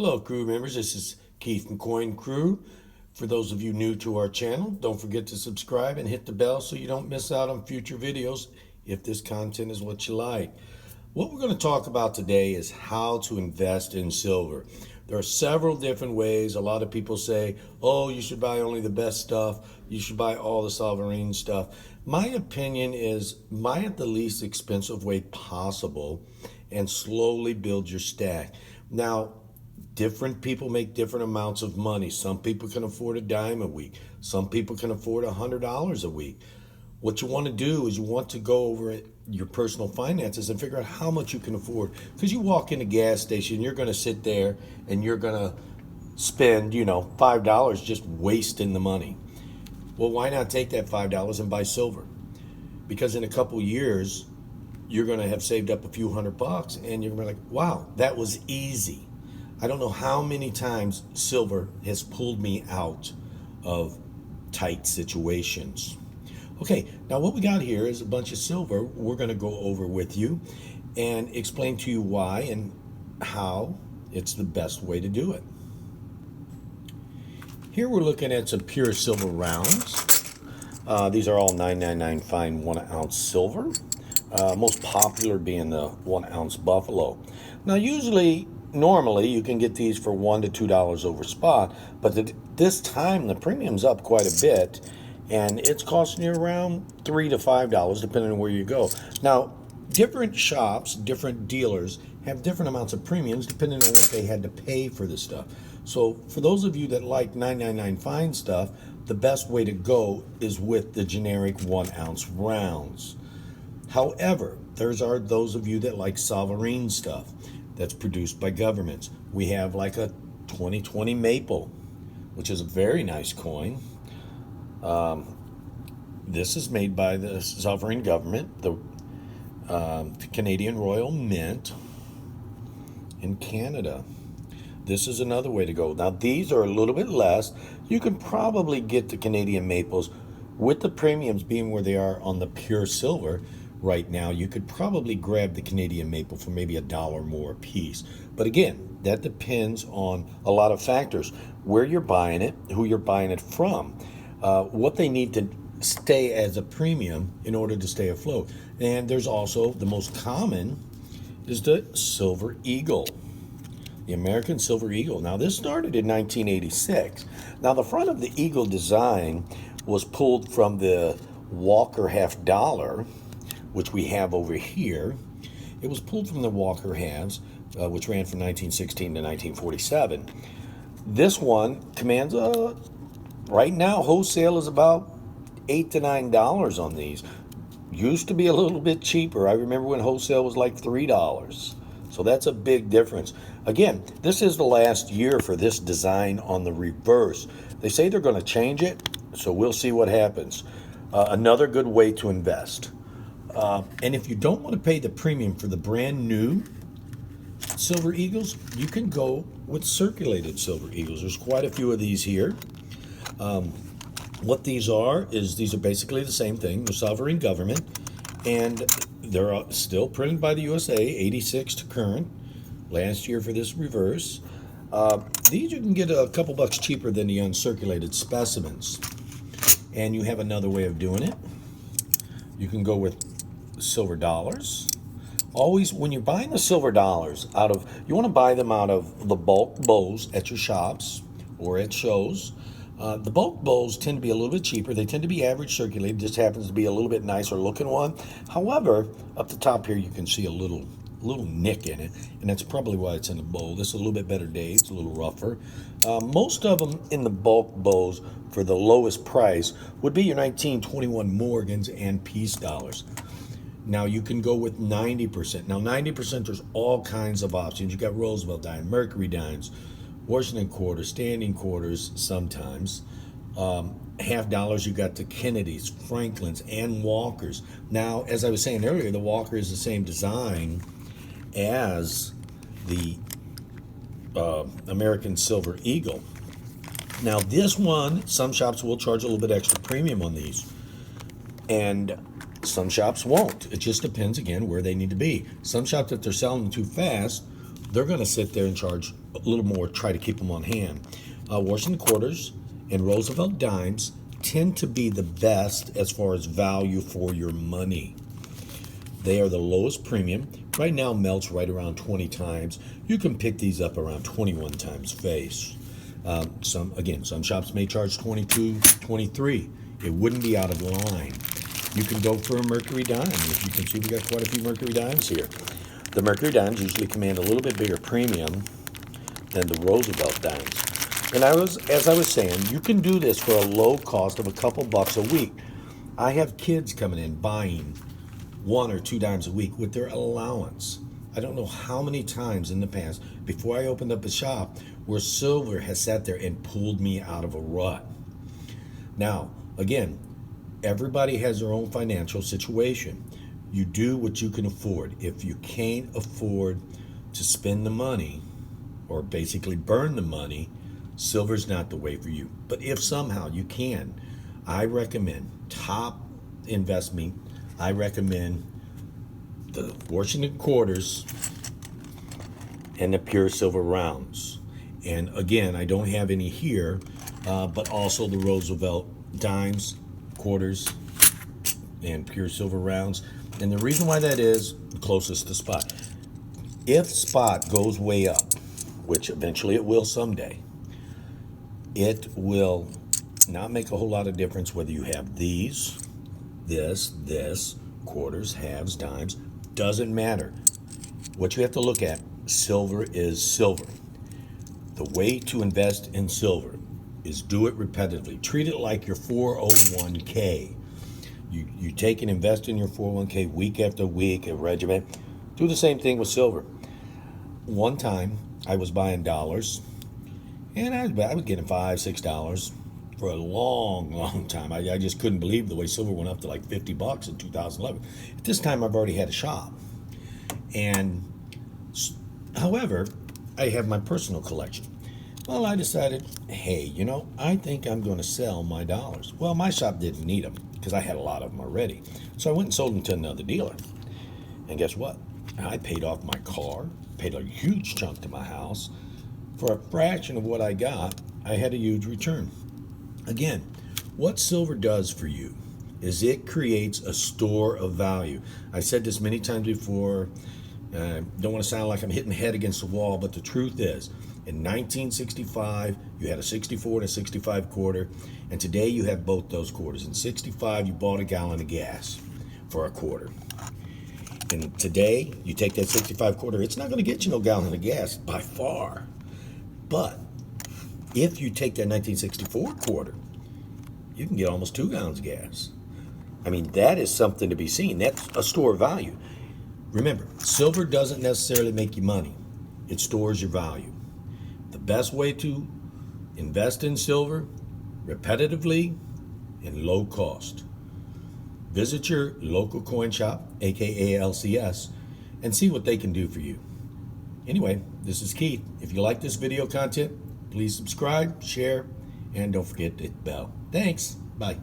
Hello, crew members. This is Keith from Coin Crew. For those of you new to our channel, don't forget to subscribe and hit the bell so you don't miss out on future videos if this content is what you like. What we're going to talk about today is how to invest in silver. There are several different ways. A lot of people say, oh, you should buy only the best stuff. You should buy all the sovereign stuff. My opinion is buy it the least expensive way possible and slowly build your stack. Now, different people make different amounts of money. Some people can afford a dime a week. Some people can afford $100 a week. What you want to do is you want to go over your personal finances and figure out how much you can afford. Because you walk in a gas station, you're going to sit there and you're going to spend, $5 just wasting the money. Well, why not take that $5 and buy silver? Because in a couple years, you're going to have saved up a few $100 and you're going to be like, wow, that was easy. I don't know how many times silver has pulled me out of tight situations. Okay, now what we got here is a bunch of silver we're going to go over with you and explain to you why and how it's the best way to do it. Here we're looking at some pure silver rounds. These are all 999 fine 1 ounce silver. Most popular being the 1 ounce buffalo. Now normally you can get these for $1 to $2 over spot, but this time the premium's up quite a bit and it's costing you around $3 to $5 depending on where you go. Now, different shops, different dealers have different amounts of premiums depending on what they had to pay for this stuff. So for those of you that like 999 fine stuff, the best way to go is with the generic 1 ounce rounds. However, those of you that like sovereign stuff that's produced by governments. We have like a 2020 maple, which is a very nice coin. This is made by the sovereign government, the Canadian Royal Mint in Canada. This is another way to go. Now, these are a little bit less. You can probably get the Canadian maples with the premiums being where they are on the pure silver. Right now, you could probably grab the Canadian maple for maybe $1 more a piece. But again, that depends on a lot of factors. Where you're buying it, who you're buying it from, what they need to stay as a premium in order to stay afloat. And there's also, the most common is the Silver Eagle, the American Silver Eagle. Now, this started in 1986. Now, the front of the Eagle design was pulled from the Walker half dollar, which we have over here. It was pulled from the Walker halves, which ran from 1916 to 1947. This one commands right now, wholesale is about $8 to $9 on these. Used to be a little bit cheaper. I remember when wholesale was like $3. So that's a big difference. Again, this is the last year for this design on the reverse. They say they're going to change it, so we'll see what happens. Another good way to invest. And if you don't want to pay the premium for the brand new Silver Eagles, you can go with circulated Silver Eagles. There's quite a few of these here. What these are basically the same thing, the sovereign government, and they're still printed by the USA, 86 to current, last year for this reverse. These you can get a couple bucks cheaper than the uncirculated specimens. And you have another way of doing it. You can go with silver dollars. Always, when you're buying the silver dollars you want to buy them out of the bulk bowls at your shops or at shows. The bulk bowls tend to be a little bit cheaper. They tend to be average circulated. Just happens to be a little bit nicer looking one. However, up the top here you can see a little nick in it, and that's probably why it's in the bowl. This is a little bit better days, it's a little rougher. Most of them in the bulk bowls for the lowest price would be your 1921 Morgans and Peace dollars. Now you can go with 90%. Now 90%, there's all kinds of options. You got Roosevelt dime, Mercury dimes, Washington quarters, standing quarters sometimes. Half dollars, you got the Kennedys, Franklins, and Walkers. Now, as I was saying earlier, the Walker is the same design as the American Silver Eagle. Now, this one, some shops will charge a little bit extra premium on these, and some shops won't. It just depends, again, where they need to be. Some shops, if they're selling them too fast, they're going to sit there and charge a little more, try to keep them on hand. Washington quarters and Roosevelt dimes tend to be the best as far as value for your money. They are the lowest premium. Right now, melt's right around 20 times. You can pick these up around 21 times face. Some shops may charge 22, 23. It wouldn't be out of line. You can go for a Mercury Dime. As you can see, we got quite a few Mercury Dimes here. The Mercury Dimes usually command a little bit bigger premium than the Roosevelt Dimes. And as I was saying, you can do this for a low cost of a couple bucks a week. I have kids coming in buying 1 or 2 dimes a week with their allowance. I don't know how many times in the past, before I opened up a shop, where silver has sat there and pulled me out of a rut. Now, again, everybody has their own financial situation. You do what you can afford. If you can't afford to spend the money, or basically burn the money, silver's not the way for you. But if somehow you can, I recommend top investment. I recommend the Washington quarters and the pure silver rounds. And again, I don't have any here, but also the Roosevelt dimes, quarters, and pure silver rounds. And the reason why that is closest to spot. If spot goes way up, which eventually it will someday, it will not make a whole lot of difference whether you have these, this, quarters, halves, dimes, doesn't matter. What you have to look at, silver is silver. The way to invest in silver is do it repetitively. Treat it like your 401k. You take and invest in your 401k week after week, a regimen. Do the same thing with silver. One time, I was buying dollars, and I was getting $5, $6 for a long time. I just couldn't believe the way silver went up to like $50 in 2011. At this time, I've already had a shop. And however, I have my personal collection. Well, I decided, hey, I think I'm going to sell my dollars. Well, my shop didn't need them because I had a lot of them already. So I went and sold them to another dealer. And guess what? I paid off my car, paid a huge chunk to my house. For a fraction of what I got, I had a huge return. Again, what silver does for you is it creates a store of value. I said this many times before. Don't want to sound like I'm hitting my head against the wall, but the truth is, in 1965, you had a 64 and a 65 quarter, and today you have both those quarters. In 65, you bought a gallon of gas for a quarter. And today, you take that 65 quarter, it's not going to get you no gallon of gas by far. But if you take that 1964 quarter, you can get almost 2 gallons of gas. I mean, that is something to be seen. That's a store of value. Remember, silver doesn't necessarily make you money. It stores your value. The best way to invest in silver, repetitively and low cost. Visit your local coin shop, aka LCS, and see what they can do for you. Anyway, this is Keith. If you like this video content, please subscribe, share, and don't forget to hit the bell. Thanks. Bye.